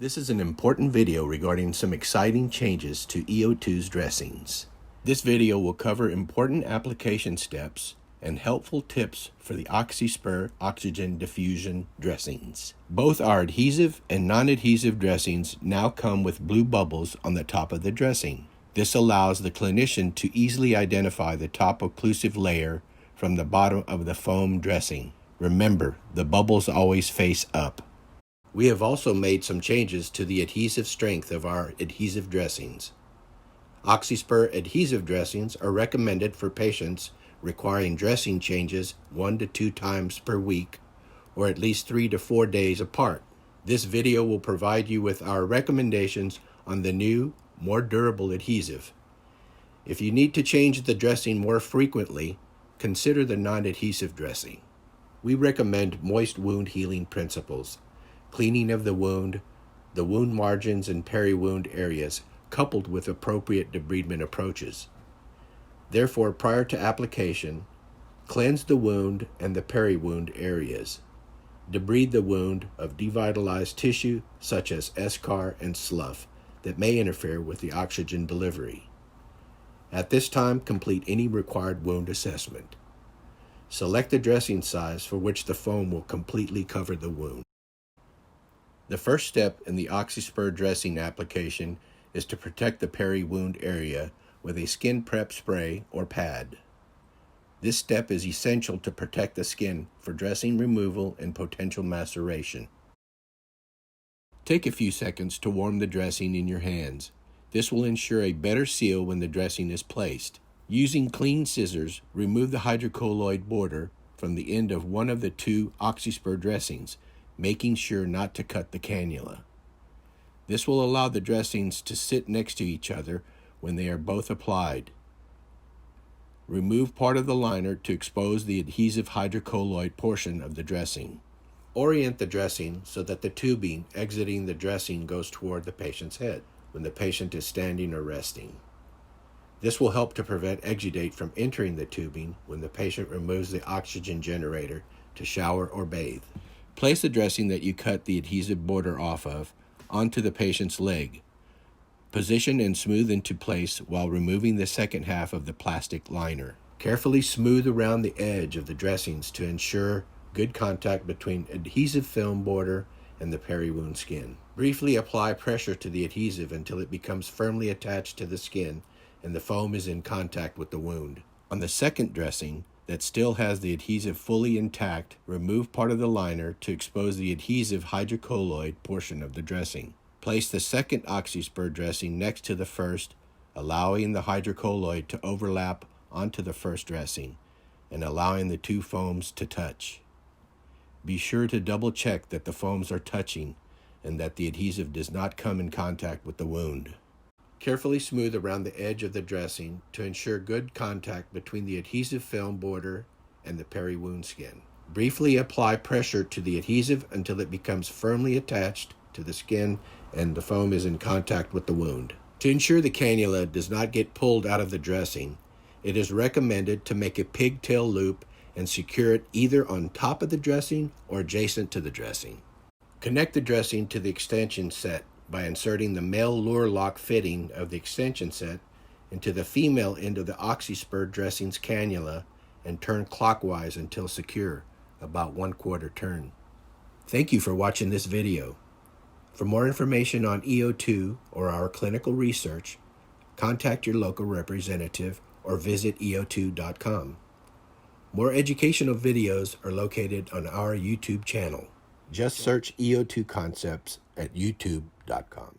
This is an important video regarding some exciting changes to EO2's dressings. This video will cover important application steps and helpful tips for the OxySpur oxygen diffusion dressings. Both our adhesive and non-adhesive dressings now come with blue bubbles on the top of the dressing. This allows the clinician to easily identify the top occlusive layer from the bottom of the foam dressing. Remember, the bubbles always face up. We have also made some changes to the adhesive strength of our adhesive dressings. OxySpur adhesive dressings are recommended for patients requiring dressing changes 1 to 2 times per week, or at least 3 to 4 days apart. This video will provide you with our recommendations on the new, more durable adhesive. If you need to change the dressing more frequently, consider the non-adhesive dressing. We recommend moist wound healing principles, cleaning of the wound margins and peri-wound areas, coupled with appropriate debridement approaches. Therefore, prior to application, cleanse the wound and the peri-wound areas. Debride the wound of devitalized tissue such as eschar and slough that may interfere with the oxygen delivery. At this time, complete any required wound assessment. Select the dressing size for which the foam will completely cover the wound. The first step in the OxySpur dressing application is to protect the peri-wound area with a skin prep spray or pad. This step is essential to protect the skin for dressing removal and potential maceration. Take a few seconds to warm the dressing in your hands. This will ensure a better seal when the dressing is placed. Using clean scissors, remove the hydrocolloid border from the end of one of the 2 OxySpur dressings, making sure not to cut the cannula. This will allow the dressings to sit next to each other when they are both applied. Remove part of the liner to expose the adhesive hydrocolloid portion of the dressing. Orient the dressing so that the tubing exiting the dressing goes toward the patient's head when the patient is standing or resting. This will help to prevent exudate from entering the tubing when the patient removes the oxygen generator to shower or bathe. Place the dressing that you cut the adhesive border off of onto the patient's leg. Position and smooth into place while removing the second half of the plastic liner. Carefully smooth around the edge of the dressings to ensure good contact between adhesive film border and the peri-wound skin. Briefly apply pressure to the adhesive until it becomes firmly attached to the skin and the foam is in contact with the wound. On the second dressing, that still has the adhesive fully intact, remove part of the liner to expose the adhesive hydrocolloid portion of the dressing. Place the second OxySpur dressing next to the first, allowing the hydrocolloid to overlap onto the first dressing and allowing the 2 foams to touch. Be sure to double check that the foams are touching and that the adhesive does not come in contact with the wound. Carefully smooth around the edge of the dressing to ensure good contact between the adhesive film border and the peri-wound skin. Briefly apply pressure to the adhesive until it becomes firmly attached to the skin and the foam is in contact with the wound. To ensure the cannula does not get pulled out of the dressing, it is recommended to make a pigtail loop and secure it either on top of the dressing or adjacent to the dressing. Connect the dressing to the extension set by inserting the male lure lock fitting of the extension set into the female end of the OxySpur dressings cannula and turn clockwise until secure, about 1/4 turn. Thank you for watching this video. For more information on EO2 or our clinical research, contact your local representative or visit eo2.com. More educational videos are located on our YouTube channel. Just search EO2 Concepts at youtube.com.